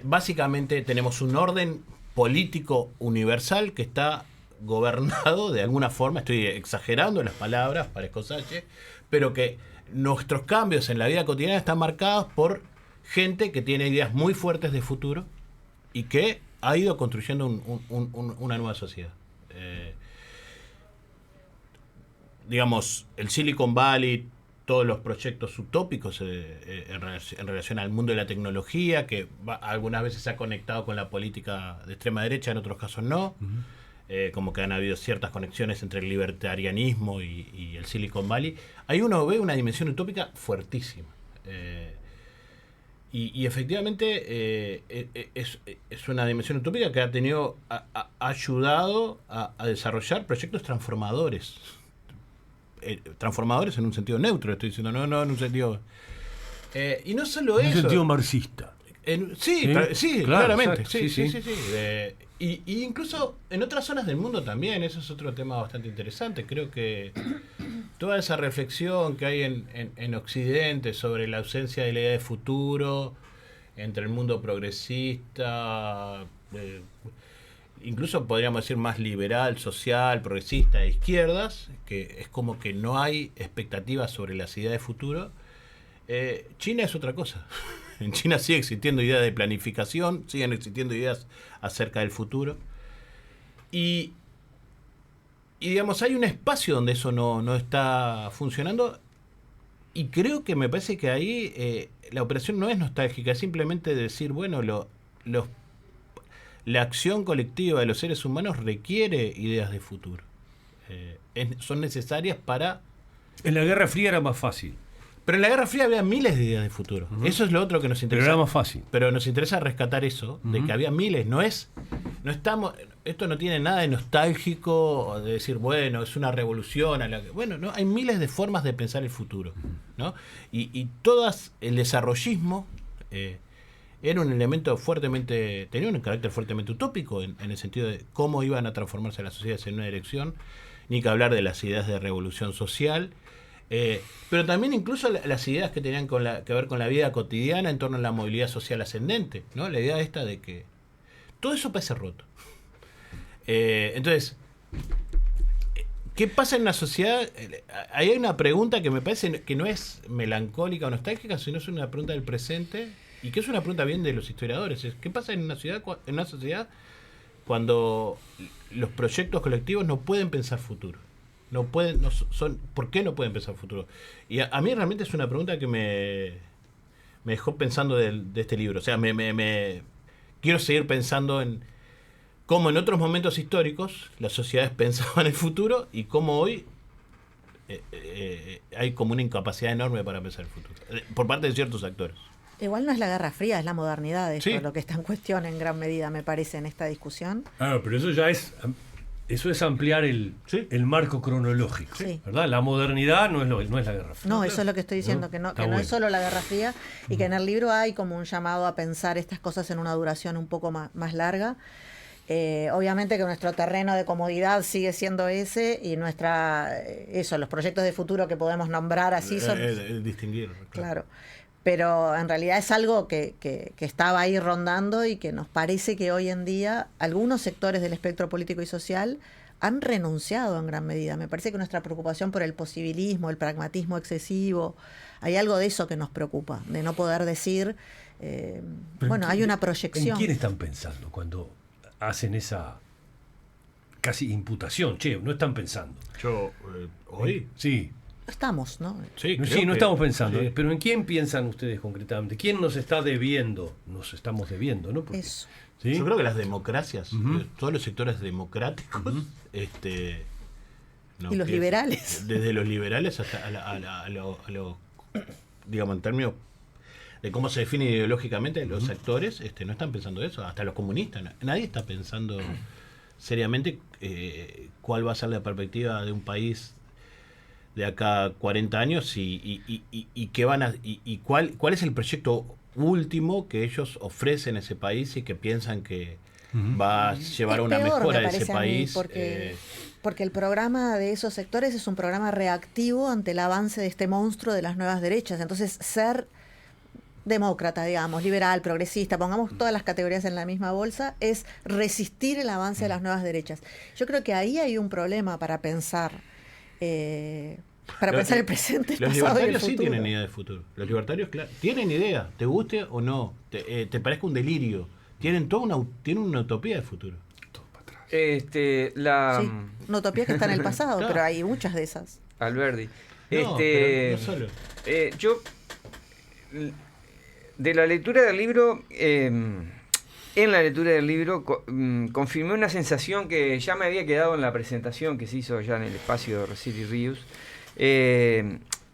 Speaker 5: Básicamente tenemos un orden político universal que está gobernado de alguna forma, estoy exagerando las palabras, parezco Sache, pero que nuestros cambios en la vida cotidiana están marcados por gente que tiene ideas muy fuertes de futuro y que ha ido construyendo una nueva sociedad. Digamos, el Silicon Valley, todos los proyectos utópicos en relación al mundo de la tecnología, que algunas veces se ha conectado con la política de extrema derecha, en otros casos no. como que han habido ciertas conexiones entre el libertarianismo y el Silicon Valley, ahí uno ve una dimensión utópica fuertísima. Y efectivamente es una dimensión utópica que ha ayudado a desarrollar proyectos transformadores. Transformadores en un sentido neutro, estoy diciendo, no en un sentido... y no solo eso...
Speaker 2: En un sentido marxista.
Speaker 5: Sí,
Speaker 2: claro,
Speaker 5: claramente.
Speaker 2: Exacto,
Speaker 5: Sí. Y incluso en otras zonas del mundo también, eso es otro tema bastante interesante. Creo que toda esa reflexión que hay en Occidente sobre la ausencia de la idea de futuro, entre el mundo progresista, incluso podríamos decir más liberal, social, progresista, de izquierdas, que es como que no hay expectativas sobre las ideas de futuro. China es otra cosa. En China sigue existiendo ideas de planificación, siguen existiendo ideas acerca del futuro. Y digamos, hay un espacio donde eso no está funcionando. Y creo que me parece que ahí la operación no es nostálgica, es simplemente decir, bueno, la acción colectiva de los seres humanos requiere ideas de futuro. Son necesarias para...
Speaker 2: En la Guerra Fría era más fácil.
Speaker 5: Pero en la Guerra Fría había miles de ideas de futuro. Eso es lo otro que nos interesa.
Speaker 2: Pero era más fácil.
Speaker 5: Pero nos interesa rescatar eso, de que había miles. No estamos... Esto no tiene nada de nostálgico, de decir, bueno, es una revolución. Bueno, no, hay miles de formas de pensar el futuro, ¿no? Y todas, el desarrollismo era un elemento fuertemente... Tenía un carácter fuertemente utópico en el sentido de cómo iban a transformarse las sociedades en una dirección. Ni que hablar de las ideas de revolución social... pero también incluso las ideas que tenían que ver con la vida cotidiana en torno a la movilidad social ascendente, ¿no? La idea esta de que todo eso parece roto. Entonces, ¿qué pasa en una sociedad? Ahí hay una pregunta que me parece que no es melancólica o nostálgica, sino es una pregunta del presente y que es una pregunta bien de los historiadores. ¿Qué pasa en una sociedad cuando los proyectos colectivos no pueden pensar futuro? ¿Por qué no pueden pensar futuro? Y a mí realmente es una pregunta que me dejó pensando de este libro. O sea, quiero seguir pensando en cómo en otros momentos históricos las sociedades pensaban el futuro y cómo hoy hay como una incapacidad enorme para pensar el futuro, por parte de ciertos actores.
Speaker 4: Igual no es la Guerra Fría, es la modernidad,
Speaker 5: Sí.
Speaker 4: lo que está en cuestión en gran medida, me parece, en esta discusión.
Speaker 2: Pero eso ya es... Eso es ampliar el marco cronológico,
Speaker 4: Sí.
Speaker 2: ¿verdad? La modernidad no es la Guerra Fría.
Speaker 4: No, eso es lo que estoy diciendo, que
Speaker 2: Está
Speaker 4: no
Speaker 2: bueno.
Speaker 4: es solo la Guerra Fría y que en el libro hay como un llamado a pensar estas cosas en una duración un poco más larga. Obviamente que nuestro terreno de comodidad sigue siendo ese y los proyectos de futuro que podemos nombrar así son...
Speaker 5: Distinguir.
Speaker 4: Claro. Pero en realidad es algo que estaba ahí rondando y que nos parece que hoy en día algunos sectores del espectro político y social han renunciado en gran medida. Me parece que nuestra preocupación por el posibilismo, el pragmatismo excesivo, hay algo de eso que nos preocupa, de no poder decir, hay una proyección.
Speaker 2: ¿En quién están pensando cuando hacen esa casi imputación? Che, no están pensando.
Speaker 5: Yo, hoy...
Speaker 2: Sí.
Speaker 4: No estamos, ¿no?
Speaker 5: Sí,
Speaker 2: No estamos pensando.
Speaker 5: sí.
Speaker 2: Pero ¿en quién piensan ustedes concretamente? ¿Quién nos está debiendo? Nos estamos debiendo, ¿no? Porque,
Speaker 4: Eso.
Speaker 2: ¿sí?
Speaker 5: Yo creo que las democracias, todos los sectores democráticos, no,
Speaker 4: Y los liberales.
Speaker 5: Desde los liberales hasta a lo digamos, en términos de cómo se define ideológicamente, los actores no están pensando eso, hasta los comunistas. Nadie está pensando seriamente cuál va a ser la perspectiva de un país de acá 40 años y qué cuál es el proyecto último que ellos ofrecen a ese país y que piensan que va a llevar a una mejora de ese país.
Speaker 4: Porque el programa de esos sectores es un programa reactivo ante el avance de este monstruo de las nuevas derechas. Entonces, ser demócrata, digamos, liberal, progresista, pongamos todas las categorías en la misma bolsa, es resistir el avance de las nuevas derechas. Yo creo que ahí hay un problema para pensar. Pensar el presente, el
Speaker 5: los
Speaker 4: pasado y el
Speaker 5: libertarios sí
Speaker 4: futuro.
Speaker 5: tienen idea de futuro. Los libertarios, claro, tienen idea, te guste o no, te parezca un delirio. Tienen una utopía de futuro.
Speaker 4: Sí, una utopía que está en el pasado,
Speaker 5: Claro.
Speaker 4: pero hay muchas de esas.
Speaker 1: Alberdi.
Speaker 5: No, pero no solo.
Speaker 1: Yo, de la lectura del libro, en la lectura del libro confirmé una sensación que ya me había quedado en la presentación que se hizo allá en el espacio de Rossetti Rius.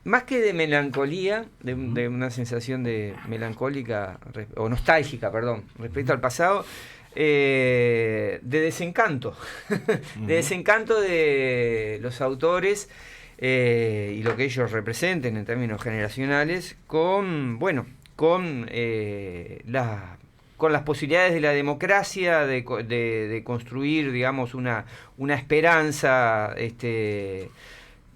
Speaker 1: Más que de melancolía, de una sensación de melancólica, o nostálgica, perdón, respecto al pasado, de desencanto. De desencanto de los autores y lo que ellos representen en términos generacionales con las posibilidades de la democracia, de construir, digamos, una esperanza,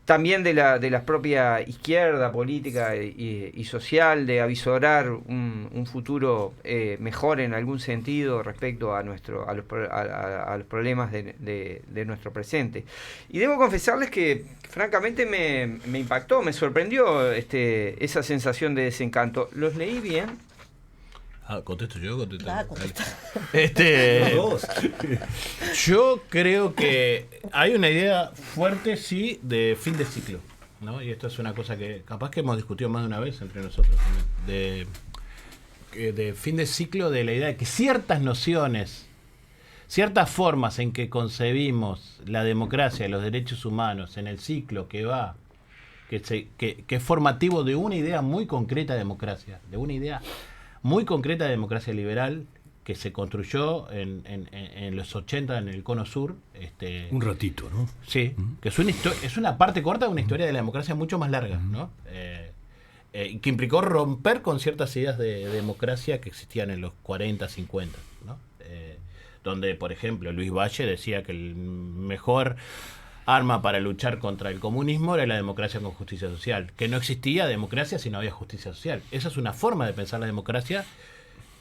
Speaker 1: también de la propia izquierda política y social, de avisorar un futuro mejor en algún sentido respecto a los problemas de nuestro presente. Y debo confesarles que francamente me impactó, me sorprendió esa sensación de desencanto. ¿Los leí bien?
Speaker 5: ¿Contesto yo? Contesto.
Speaker 4: Contesta.
Speaker 5: Yo creo que hay una idea fuerte, sí, de fin de ciclo, ¿no? Y esto es una cosa que capaz que hemos discutido más de una vez entre nosotros también. De fin de ciclo, de la idea de que ciertas nociones, ciertas formas en que concebimos la democracia y los derechos humanos en el ciclo que va, que es formativo de una idea muy concreta de democracia, de una idea muy concreta de democracia liberal que se construyó en los 80 en el Cono Sur.
Speaker 2: Un ratito, ¿no?
Speaker 5: Sí, que es una parte corta de una historia de la democracia mucho más larga, ¿no? Que implicó romper con ciertas ideas de democracia que existían en los 40, 50, ¿no? Donde, por ejemplo, Luis Valle decía que el mejor arma para luchar contra el comunismo era la democracia con justicia social, que no existía democracia si no había justicia social. Esa es una forma de pensar la democracia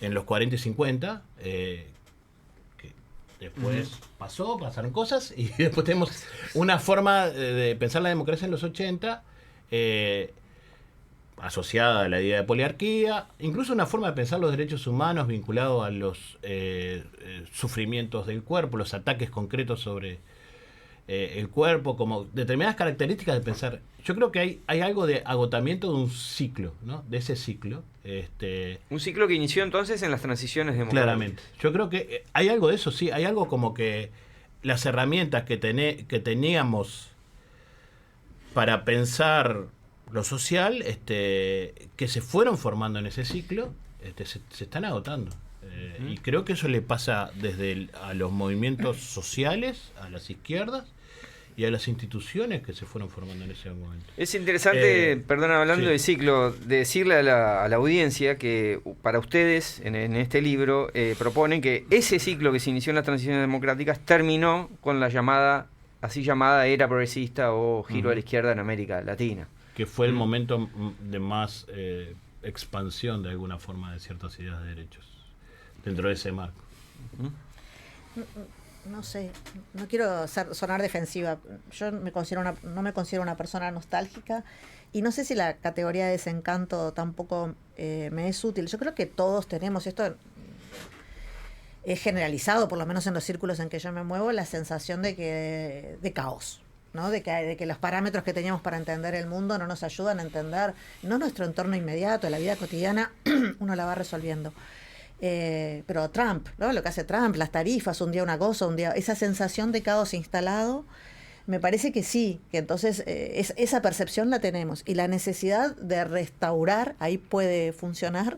Speaker 5: en los 40 y 50, que después pasaron cosas, y después tenemos una forma de pensar la democracia en los 80, asociada a la idea de poliarquía, incluso una forma de pensar los derechos humanos vinculado a los sufrimientos del cuerpo, los ataques concretos sobre el cuerpo, como determinadas características de pensar. Yo creo que hay algo de agotamiento de un ciclo, ¿no? De ese ciclo.
Speaker 1: Un ciclo que inició entonces en las transiciones democráticas.
Speaker 5: Claramente. Yo creo que hay algo de eso, sí. Hay algo como que las herramientas que teníamos para pensar lo social, que se fueron formando en ese ciclo, se están agotando. Y creo que eso le pasa desde a los movimientos sociales, a las izquierdas y a las instituciones que se fueron formando en ese momento.
Speaker 1: Es interesante, perdona, hablando de ciclo, de decirle a la audiencia que para ustedes en este libro proponen que ese ciclo que se inició en las transiciones democráticas terminó con la así llamada era progresista o giro a la izquierda en América Latina.
Speaker 5: Que fue el momento de más expansión de alguna forma de ciertas ideas de derechos dentro de ese marco.
Speaker 4: No sé, no quiero sonar defensiva. Yo no me considero una persona nostálgica y no sé si la categoría de desencanto tampoco me es útil. Yo creo que todos tenemos, esto es generalizado, por lo menos en los círculos en que yo me muevo, la sensación de caos, ¿no? De que los parámetros que teníamos para entender el mundo no nos ayudan a entender, no nuestro entorno inmediato, la vida cotidiana, uno la va resolviendo. Pero Trump, ¿no? Lo que hace Trump, las tarifas, un día una cosa, un día esa sensación de caos instalado, me parece que sí, que entonces esa percepción la tenemos y la necesidad de restaurar, ahí puede funcionar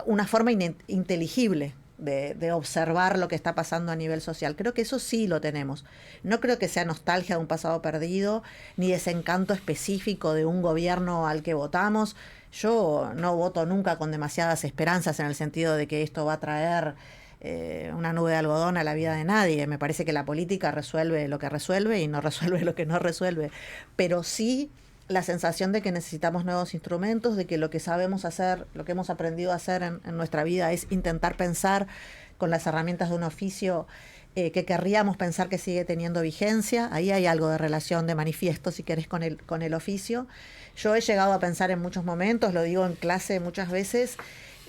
Speaker 4: una forma inteligible de observar lo que está pasando a nivel social. Creo que eso sí lo tenemos. No creo que sea nostalgia de un pasado perdido, ni desencanto específico de un gobierno al que votamos. Yo no voto nunca con demasiadas esperanzas en el sentido de que esto va a traer una nube de algodón a la vida de nadie. Me parece que la política resuelve lo que resuelve y no resuelve lo que no resuelve. Pero sí la sensación de que necesitamos nuevos instrumentos, de que lo que sabemos hacer, lo que hemos aprendido a hacer en nuestra vida es intentar pensar con las herramientas de un oficio que querríamos pensar que sigue teniendo vigencia. Ahí hay algo de relación, de manifiesto, si querés, con el oficio. Yo he llegado a pensar en muchos momentos, lo digo en clase muchas veces,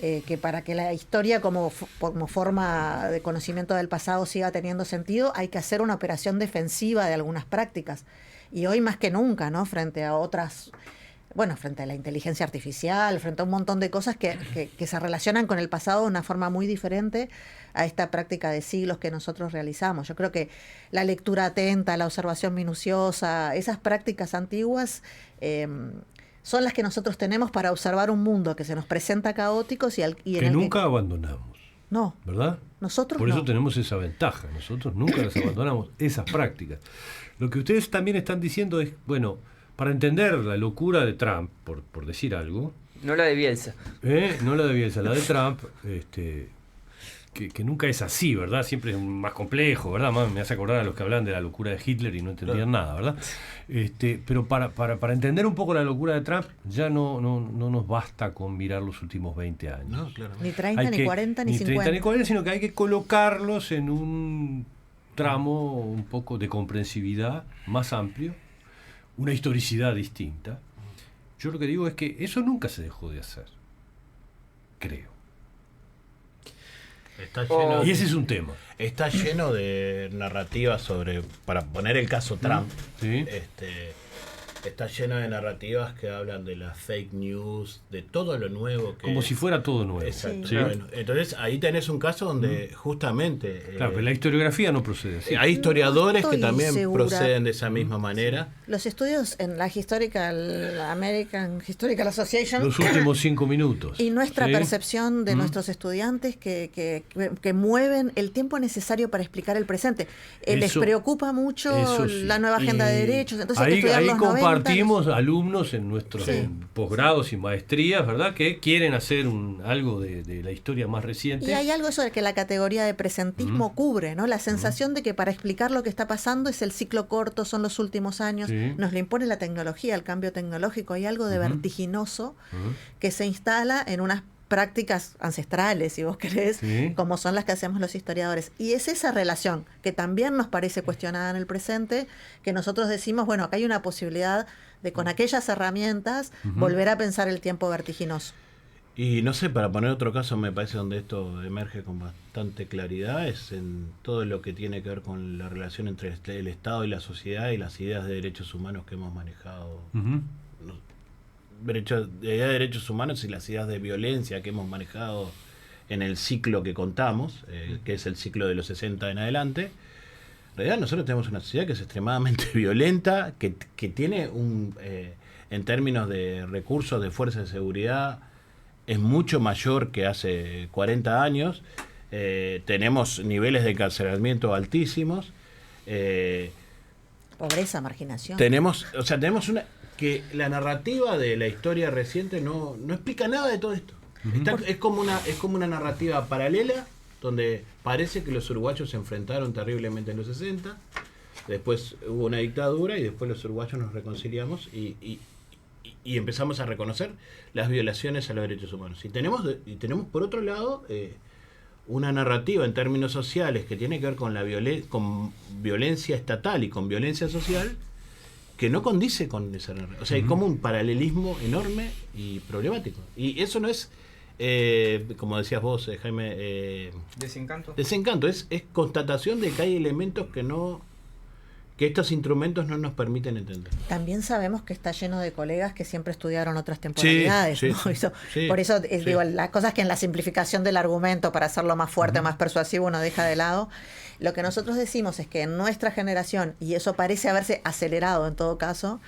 Speaker 4: que para que la historia como forma de conocimiento del pasado siga teniendo sentido, hay que hacer una operación defensiva de algunas prácticas. Y hoy más que nunca, ¿no? Frente a otras bueno, frente a la inteligencia artificial, frente a un montón de cosas que se relacionan con el pasado de una forma muy diferente a esta práctica de siglos que nosotros realizamos. Yo creo que la lectura atenta, la observación minuciosa, esas prácticas antiguas son las que nosotros tenemos para observar un mundo que se nos presenta caótico y en
Speaker 2: que
Speaker 4: el
Speaker 2: nunca abandonamos.
Speaker 4: No.
Speaker 2: ¿Verdad?
Speaker 4: Nosotros
Speaker 2: Por eso
Speaker 4: no.
Speaker 2: tenemos esa ventaja. Nosotros nunca las abandonamos, esas prácticas. Lo que ustedes también están diciendo es, bueno, para entender la locura de Trump, por decir algo,
Speaker 1: No la de Bielsa.
Speaker 2: no la de Bielsa, la de Trump, que nunca es así, ¿verdad? Siempre es más complejo, ¿verdad? Me hace acordar a los que hablan de la locura de Hitler y no entendían nada, ¿verdad? Pero para entender un poco la locura de Trump, ya no nos basta con mirar los últimos 20 años.
Speaker 5: No, claro.
Speaker 4: Ni 30, ni 40, ni 50.
Speaker 2: 30 ni 40, sino que hay que colocarlos en un tramo un poco de comprensividad más amplio, una historicidad distinta. Yo lo que digo es que eso nunca se dejó de hacer, creo.
Speaker 5: Está lleno,
Speaker 2: Y ese es un tema.
Speaker 5: está lleno de narrativas sobre, para poner el caso Trump,
Speaker 2: ¿Sí?
Speaker 5: está lleno de narrativas que hablan de las fake news, de todo lo nuevo que...
Speaker 2: Como si fuera todo nuevo.
Speaker 5: Exacto.
Speaker 2: ¿Sí?
Speaker 5: Bueno, entonces ahí tenés un caso donde justamente...
Speaker 2: Claro, pero la historiografía no procede así.
Speaker 5: hay historiadores
Speaker 4: No
Speaker 5: que
Speaker 4: estoy
Speaker 5: también
Speaker 4: segura.
Speaker 5: proceden de esa misma manera.
Speaker 4: Los estudios en la American Historical Association
Speaker 2: Los últimos 5 minutos.
Speaker 4: y nuestra
Speaker 2: ¿Sí?
Speaker 4: percepción de nuestros estudiantes que mueven el tiempo necesario para explicar el presente. Les
Speaker 2: Eso-
Speaker 4: preocupa mucho
Speaker 2: eso sí.
Speaker 4: la nueva agenda de derechos, entonces hay que
Speaker 2: ahí
Speaker 4: estudiar los 90.
Speaker 2: compartimos alumnos en nuestros
Speaker 4: Sí.
Speaker 2: posgrados y maestrías, ¿verdad? Que quieren hacer algo de la historia más reciente.
Speaker 4: Y hay algo eso de que la categoría de presentismo cubre, ¿no? La sensación de que para explicar lo que está pasando es el ciclo corto, son los últimos años,
Speaker 2: Sí.
Speaker 4: nos lo impone la tecnología, el cambio tecnológico, hay algo de vertiginoso
Speaker 2: Ujú.
Speaker 4: que se instala en unas prácticas ancestrales, si vos querés,
Speaker 2: Sí.
Speaker 4: como son las que hacemos los historiadores. Y es esa relación que también nos parece cuestionada en el presente, que nosotros decimos, bueno, acá hay una posibilidad de con aquellas herramientas volver a pensar el tiempo vertiginoso.
Speaker 5: Y no sé, para poner otro caso, me parece donde esto emerge con bastante claridad, es en todo lo que tiene que ver con la relación entre el Estado y la sociedad y las ideas de derechos humanos que hemos manejado.
Speaker 2: Ujú.
Speaker 5: De ideas de derechos humanos y las ideas de violencia que hemos manejado en el ciclo que contamos, que es el ciclo de los 60 en adelante. En realidad nosotros tenemos una sociedad que es extremadamente violenta, que tiene en términos de recursos de fuerzas de seguridad, es mucho mayor que hace 40 años. Tenemos niveles de encarcelamiento altísimos.
Speaker 4: Pobreza, marginación.
Speaker 5: Tenemos una que la narrativa de la historia reciente no explica nada de todo esto. Es como una narrativa paralela donde parece que los uruguayos se enfrentaron terriblemente en los 60, después hubo una dictadura y después los uruguayos nos reconciliamos y empezamos a reconocer las violaciones a los derechos humanos. Y tenemos por otro lado una narrativa en términos sociales que tiene que ver con con violencia estatal y con violencia social que no condice con esa narrativa. O sea, hay como un paralelismo enorme y problemático. Y eso no es, como decías vos, Jaime,
Speaker 1: ¿Desencanto?
Speaker 5: desencanto, es constatación de que hay elementos que estos instrumentos no nos permiten entender.
Speaker 4: También sabemos que está lleno de colegas que siempre estudiaron otras temporalidades.
Speaker 5: Sí,
Speaker 4: ¿no?
Speaker 5: sí,
Speaker 4: Eso-
Speaker 5: sí,
Speaker 4: por eso
Speaker 5: sí.
Speaker 4: digo, las cosas que en la simplificación del argumento, para hacerlo más fuerte, más persuasivo, uno deja de lado. Lo que nosotros decimos es que en nuestra generación, y eso parece haberse acelerado en todo caso,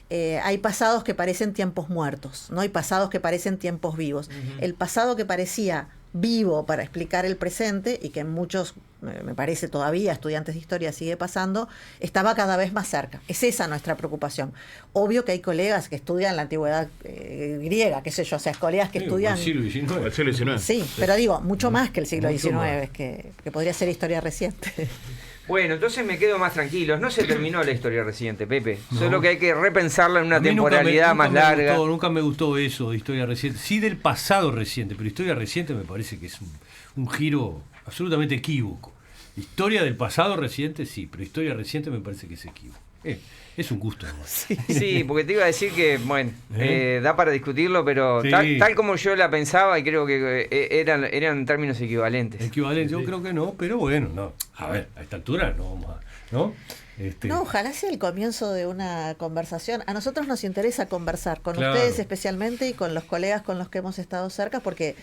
Speaker 4: hay pasados que parecen tiempos muertos, ¿no? Hay pasados que parecen tiempos vivos. El pasado que parecía vivo para explicar el presente, y que en muchos, me parece todavía, estudiantes de historia sigue pasando, estaba cada vez más cerca. Es esa nuestra preocupación. Obvio que hay colegas que estudian la antigüedad griega, qué sé yo, o sea, colegas que
Speaker 2: Sí,
Speaker 4: estudian...
Speaker 2: el siglo XIX.
Speaker 5: El siglo XIX.
Speaker 4: Sí, pero digo, mucho más que el siglo
Speaker 2: Mucho
Speaker 4: XIX,
Speaker 2: más.
Speaker 4: que podría ser historia reciente.
Speaker 1: Bueno, entonces me quedo más tranquilo. No se terminó la historia reciente, Pepe. Solo que hay que repensarla en una
Speaker 2: A mí
Speaker 1: temporalidad más larga.
Speaker 2: Nunca me gustó eso de historia reciente. Sí, del pasado reciente, pero historia reciente me parece que es un giro absolutamente equívoco. Historia del pasado reciente, sí, pero historia reciente me parece que es equívoco. Es un gusto. ¿No?
Speaker 1: Sí, porque te iba a decir que, bueno,
Speaker 2: ¿Eh?
Speaker 1: da para discutirlo, pero
Speaker 2: Sí.
Speaker 1: tal como yo la pensaba, y creo que eran términos equivalentes.
Speaker 2: Equivalente, yo creo que no, pero bueno, no. A ver, a esta altura no vamos a. ¿No?
Speaker 4: No, ojalá sea el comienzo de una conversación. A nosotros nos interesa conversar, con
Speaker 2: Claro.
Speaker 4: ustedes especialmente y con los colegas con los que hemos estado cerca, porque,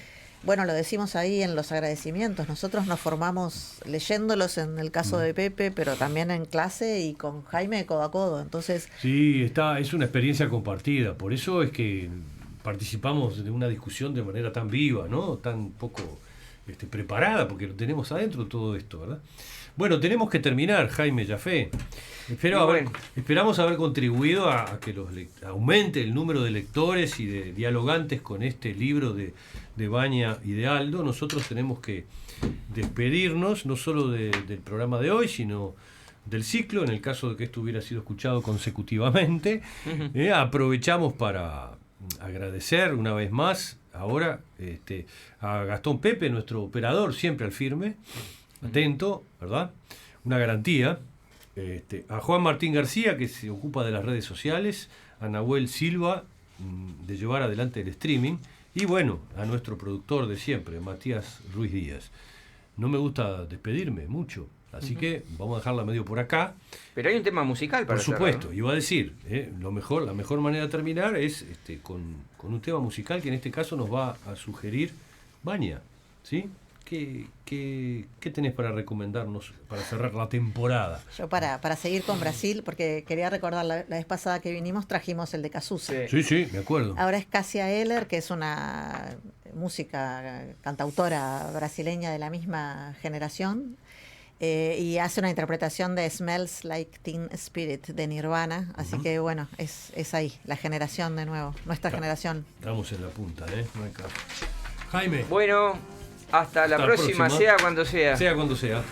Speaker 4: bueno, lo decimos ahí en los agradecimientos. Nosotros nos formamos leyéndolos en el caso de Pepe, pero también en clase y con Jaime codo a codo. Entonces,
Speaker 2: Sí, es una experiencia compartida, por eso es que participamos de una discusión de manera tan viva, ¿no? Tan poco preparada, porque lo tenemos adentro todo esto, ¿verdad? Bueno, tenemos que terminar, Jaime Jafé. Esperamos haber contribuido a que aumente el número de lectores y de dialogantes con este libro de Baña y de Aldo. Nosotros tenemos que despedirnos, no solo del programa de hoy, sino del ciclo, en el caso de que esto hubiera sido escuchado consecutivamente. Aprovechamos para agradecer una vez más ahora a Gastón Pepe, nuestro operador, siempre al firme, atento, ¿verdad? Una garantía. A Juan Martín García, que se ocupa de las redes sociales, a Nahuel Silva, de llevar adelante el streaming, y bueno, a nuestro productor de siempre, Matías Ruiz Díaz. No me gusta despedirme mucho, así que vamos a dejarla medio por acá.
Speaker 1: Pero hay un tema musical para
Speaker 2: Por supuesto,
Speaker 1: cerrar, ¿no?
Speaker 2: iba a decir, la mejor manera de terminar es con un tema musical que en este caso nos va a sugerir Baña, ¿sí? ¿Qué tenés para recomendarnos para cerrar la temporada?
Speaker 4: yo para seguir con Brasil, porque quería recordar, la vez pasada que vinimos trajimos el de Cazuza.
Speaker 2: Sí, me acuerdo.
Speaker 4: Ahora es Cássia Eller, que es una música cantautora brasileña de la misma generación, y hace una interpretación de Smells Like Teen Spirit de Nirvana, así que bueno, es ahí, la generación de nuevo, nuestra generación.
Speaker 2: Estamos en la punta, no hay caso. Jaime.
Speaker 1: Bueno, hasta la próxima, sea cuando sea.
Speaker 2: Sea cuando sea.